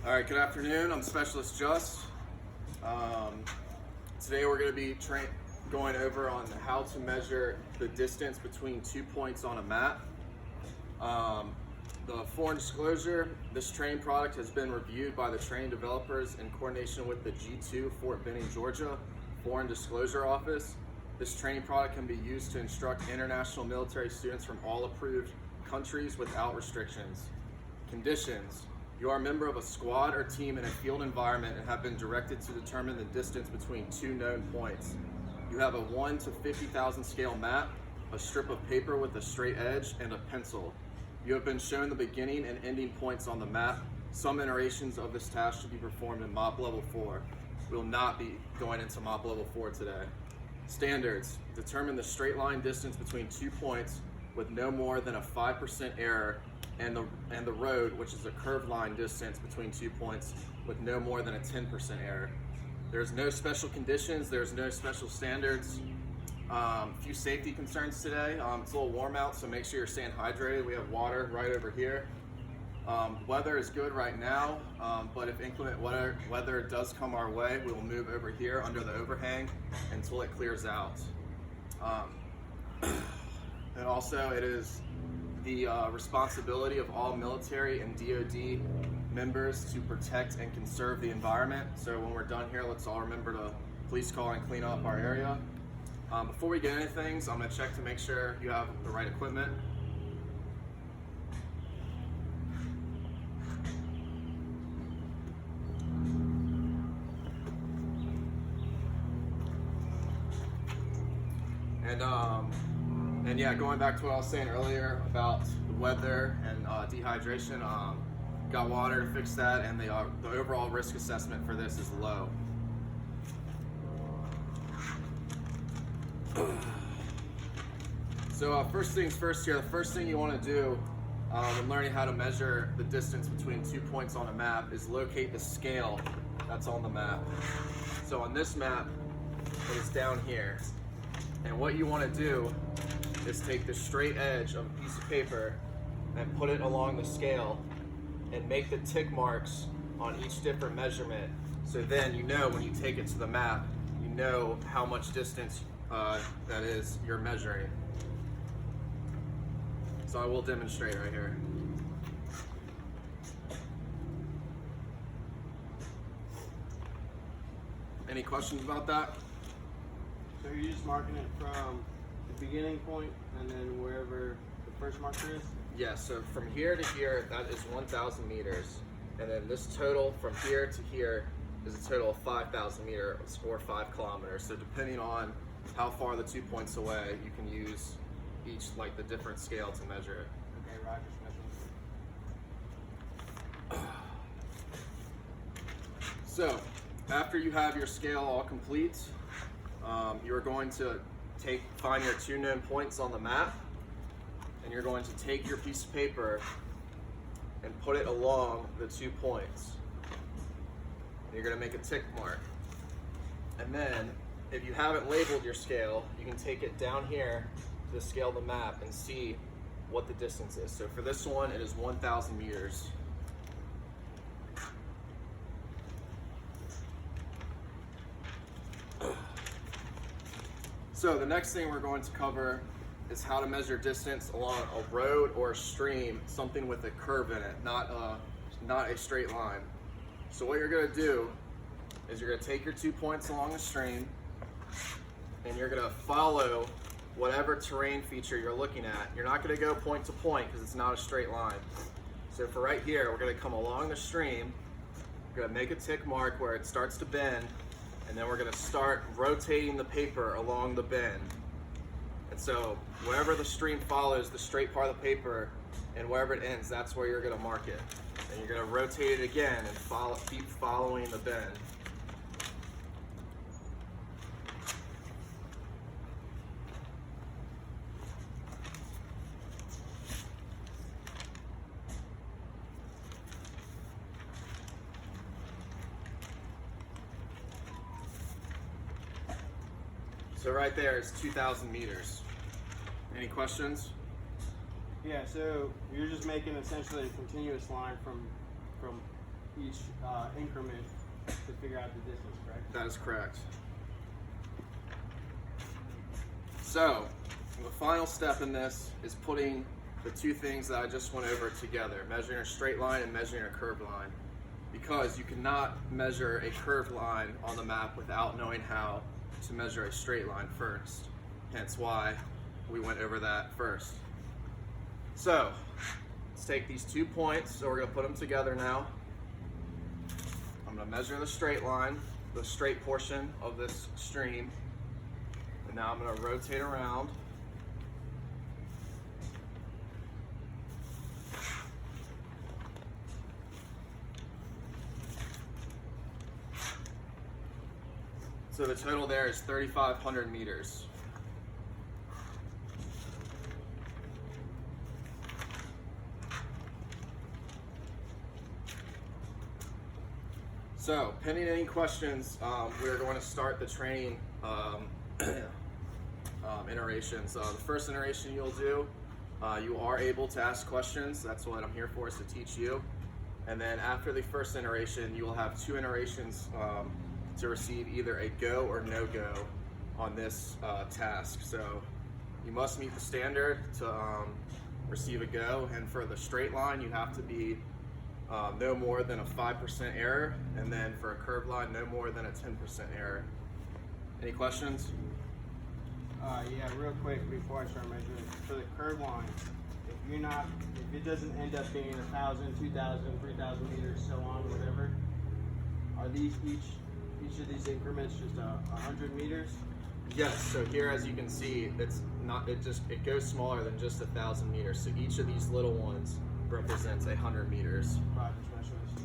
All right, good afternoon. I'm Specialist Just. Today we're going to be going over on how to measure the distance between 2 points on a map. The foreign disclosure, this training product has been reviewed by the training developers in coordination with the G2 Fort Benning, Georgia Foreign Disclosure Office. This training product can be used to instruct international military students from all approved countries without restrictions. Conditions. You are a member of a squad or team in a field environment and have been directed to determine the distance between two known points. You have a 1 to 50,000 scale map, a strip of paper with a straight edge, and a pencil. You have been shown the beginning and ending points on the map. Some iterations of this task should be performed in MOP Level 4. We will not be going into MOP Level 4 today. Standards. Determine the straight line distance between 2 points with no more than a 5% error, and the road, which is a curved line distance between 2 points with no more than a 10% error. There's no special conditions, there's no special standards. A few safety concerns today. It's a little warm out, so make sure you're staying hydrated. We have water right over here. Weather is good right now, but if inclement weather does come our way, we will move over here under the overhang until it clears out. And also, it is the responsibility of all military and DoD members to protect and conserve the environment. So when we're done here, let's all remember to please call and clean up our area. Before we get into things, I'm going to check to make sure you have the right equipment. And yeah, going back to what I was saying earlier about the weather and dehydration, got water to fix that, and the overall risk assessment for this is low. So first things first here, the first thing you want to do when learning how to measure the distance between 2 points on a map is locate the scale that's on the map. So on this map, it is down here. And what you want to do is take the straight edge of a piece of paper and put it along the scale and make the tick marks on each different measurement. So then you know when you take it to the map, you know how much distance that is you're measuring. So I will demonstrate right here. Any questions about that? So you're just marking it from the beginning point and then wherever the first marker is? Yeah, so from here to here, that is 1,000 meters. And then this total from here to here is a total of 5,000 meters or 5 kilometers. So depending on how far the 2 points away, you can use each, like the different scale to measure it. Okay, Roger, special. So after you have your scale all complete, you're going to find your 2 known points on the map, and you're going to take your piece of paper and put it along the 2 points. And you're going to make a tick mark. And then, if you haven't labeled your scale, you can take it down here to the scale of the map and see what the distance is. So for this one, it is 1,000 meters. So the next thing we're going to cover is how to measure distance along a road or a stream, something with a curve in it, not a straight line. So what you're going to do is you're going to take your 2 points along the stream and you're going to follow whatever terrain feature you're looking at. You're not going to go point to point because it's not a straight line. So for right here, we're going to come along the stream, we're going to make a tick mark where it starts to bend, and then we're going to start rotating the paper along the bend. And so wherever the stream follows the straight part of the paper and wherever it ends, that's where you're going to mark it. And you're going to rotate it again and keep following the bend. So right there is 2,000 meters. Any questions? Yeah, so you're just making essentially a continuous line from each increment to figure out the distance, correct? That is correct. So, the final step in this is putting the two things that I just went over together, measuring a straight line and measuring a curved line. Because you cannot measure a curved line on the map without knowing how to measure a straight line first. Hence why we went over that first. So, let's take these 2 points, so we're gonna put them together now. I'm gonna measure the straight line, the straight portion of this stream. And now I'm gonna rotate around. So the total there is 3,500 meters. So, pending any questions, we're going to start the training iterations. The first iteration you'll do, you are able to ask questions. That's what I'm here for, is to teach you. And then after the first iteration, you will have 2 iterations to receive either a go or no go on this task. So you must meet the standard to receive a go, and for the straight line you have to be no more than a 5% error, and then for a curved line no more than a 10% error. Any questions? Yeah, real quick before I start measuring, for the curved line, if it doesn't end up being 1,000, 2,000, 3,000 meters, so on, whatever, are these each of these increments just 100 meters? Yes. So here, as you can see, it's not. It goes smaller than just 1,000 meters. So each of these little ones represents 100 meters. Roger, specialist.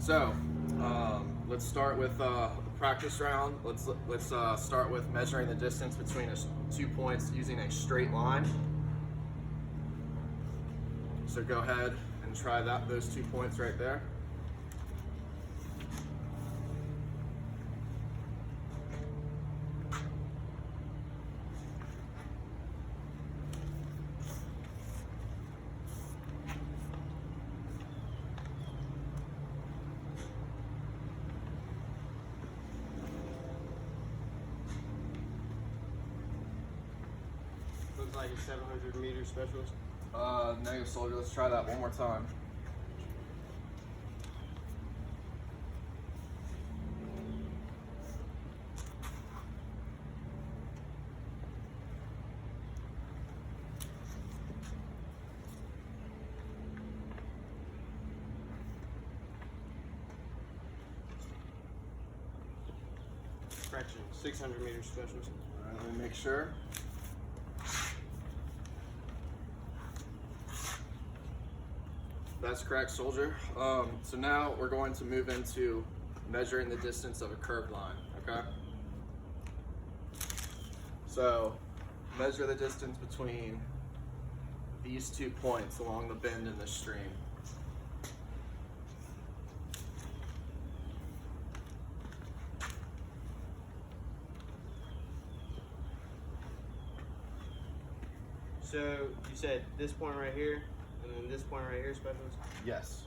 So let's start with the practice round. Let's start with measuring the distance between 2 points using a straight line. So go ahead and try those 2 points right there. Looks like a 700 meter specialist. Negative, soldier. Let's try that one more time. Correction, 600 meter specialist. All right, let me make sure. That's correct, soldier. So now we're going to move into measuring the distance of a curved line, okay? So measure the distance between these 2 points along the bend in the stream. So you said this point right here, and then this point right here, specialist? Yes.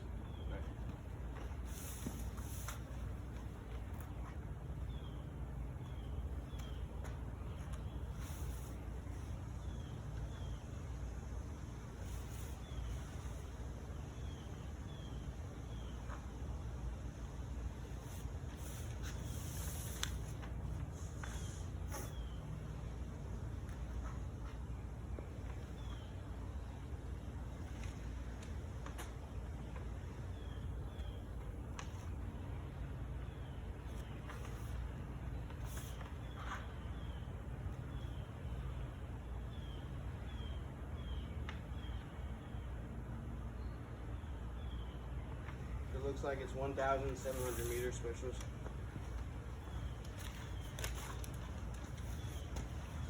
It looks like it's 1,700 meters, specialist.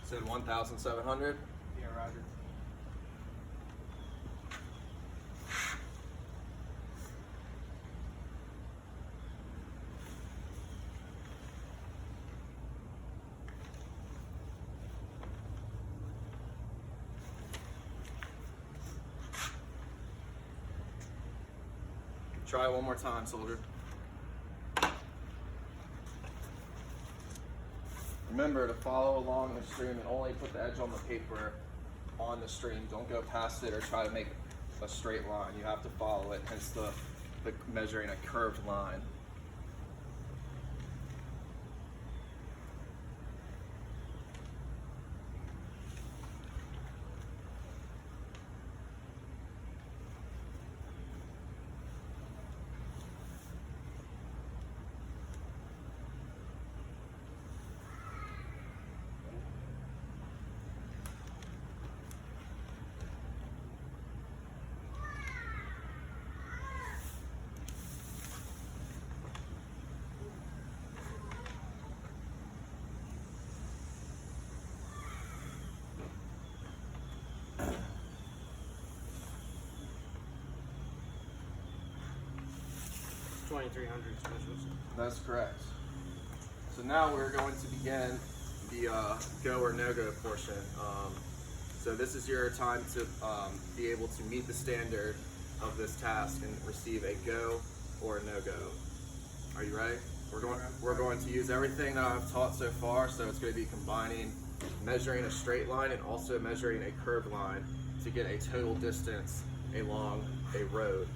Said 1,700. Yeah, roger. Try it one more time, soldier. Remember to follow along the stream and only put the edge on the paper on the stream. Don't go past it or try to make a straight line. You have to follow it, hence the measuring a curved line. $2,300 specials. That's correct. So now we're going to begin the go or no-go portion. So this is your time to be able to meet the standard of this task and receive a go or a no-go. Are you ready? We're going to use everything that I've taught so far. So it's going to be combining measuring a straight line and also measuring a curved line to get a total distance along a road.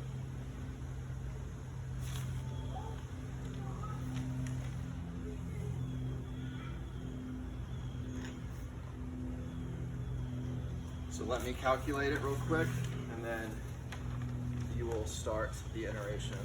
So let me calculate it real quick, and then you will start the iteration.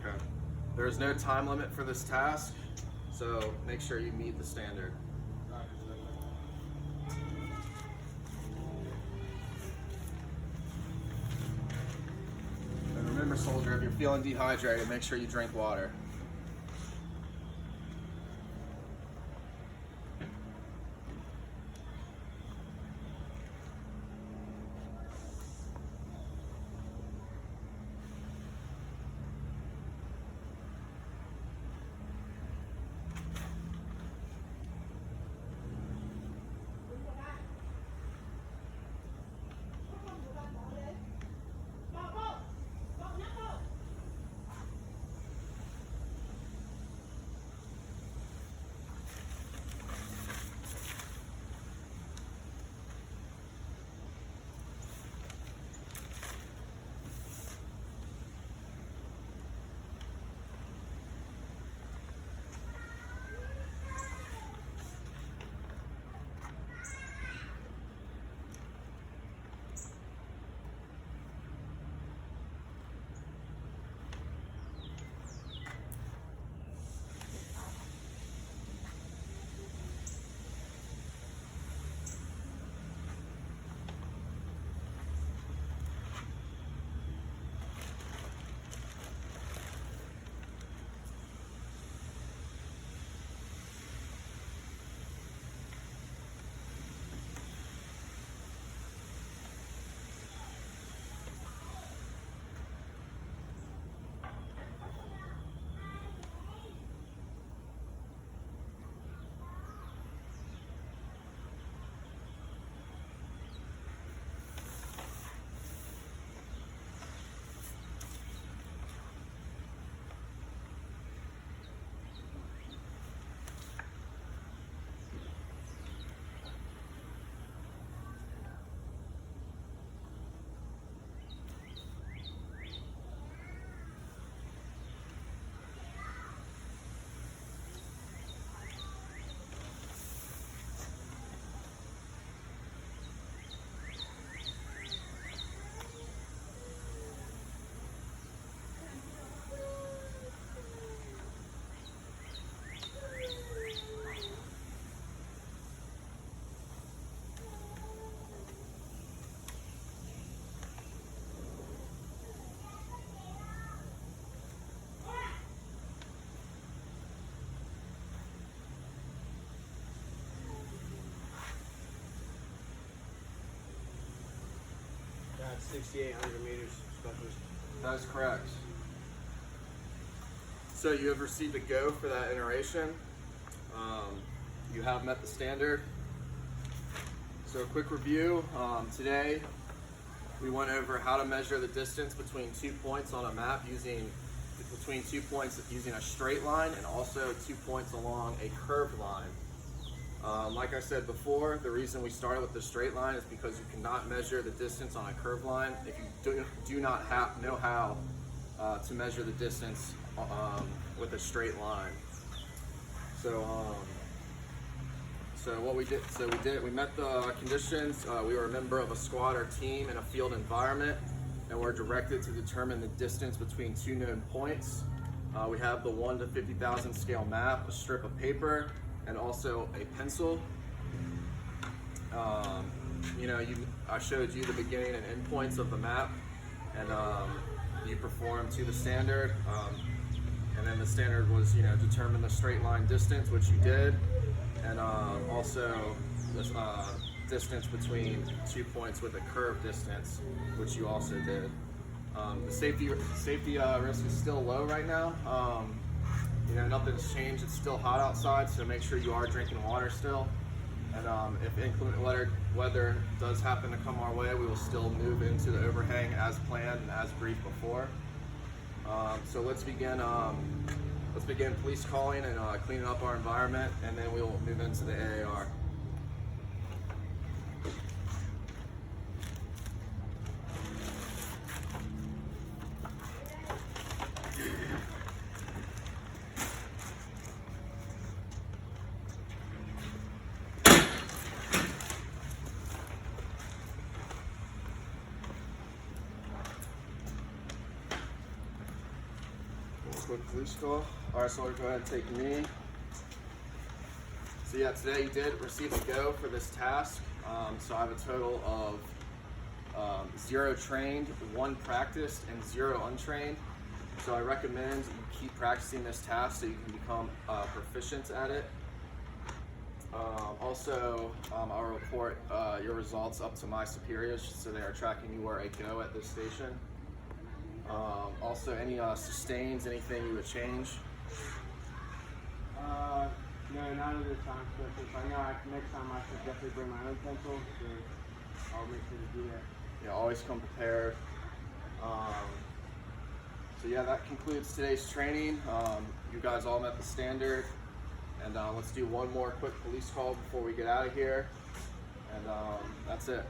Okay. There is no time limit for this task, so make sure you meet the standard. And remember, soldier, if you're feeling dehydrated, make sure you drink water. 6,800 meters specialist. That is correct. So you have received a go for that iteration. You have met the standard. So a quick review. Today we went over how to measure the distance between 2 points on a map using a straight line and also 2 points along a curved line. Like I said before, the reason we started with the straight line is because you cannot measure the distance on a curved line if you do not know how to measure the distance with a straight line. So what we did, we met the conditions. We were a member of a squad or team in a field environment, and we're directed to determine the distance between two known points. We have the 1 to 50,000 scale map, a strip of paper, and also a pencil. I showed you the beginning and end points of the map, and you performed to the standard. And then the standard was, determine the straight line distance, which you did, and also this distance between 2 points with a curved distance, which you also did. The safety risk is still low right now. Nothing's changed. It's still hot outside, so make sure you are drinking water still. And if inclement weather does happen to come our way, we will still move into the overhang as planned and as briefed before. So let's begin police calling and cleaning up our environment, and then we'll move into the AAR. Quick police call. All right, so we'll go ahead and take me. So yeah, today you did receive a go for this task. So I have a total of 0 trained, 1 practiced, and 0 untrained. So I recommend you keep practicing this task so you can become proficient at it. I'll report your results up to my superiors so they are tracking you are a go at this station. Also, any sustains, anything you would change? No, not at this time, specialist. I know next time I should definitely bring my own pencil, so I'll make sure to do that. Yeah, always come prepared. So yeah, that concludes today's training. You guys all met the standard, and let's do one more quick police call before we get out of here, and that's it.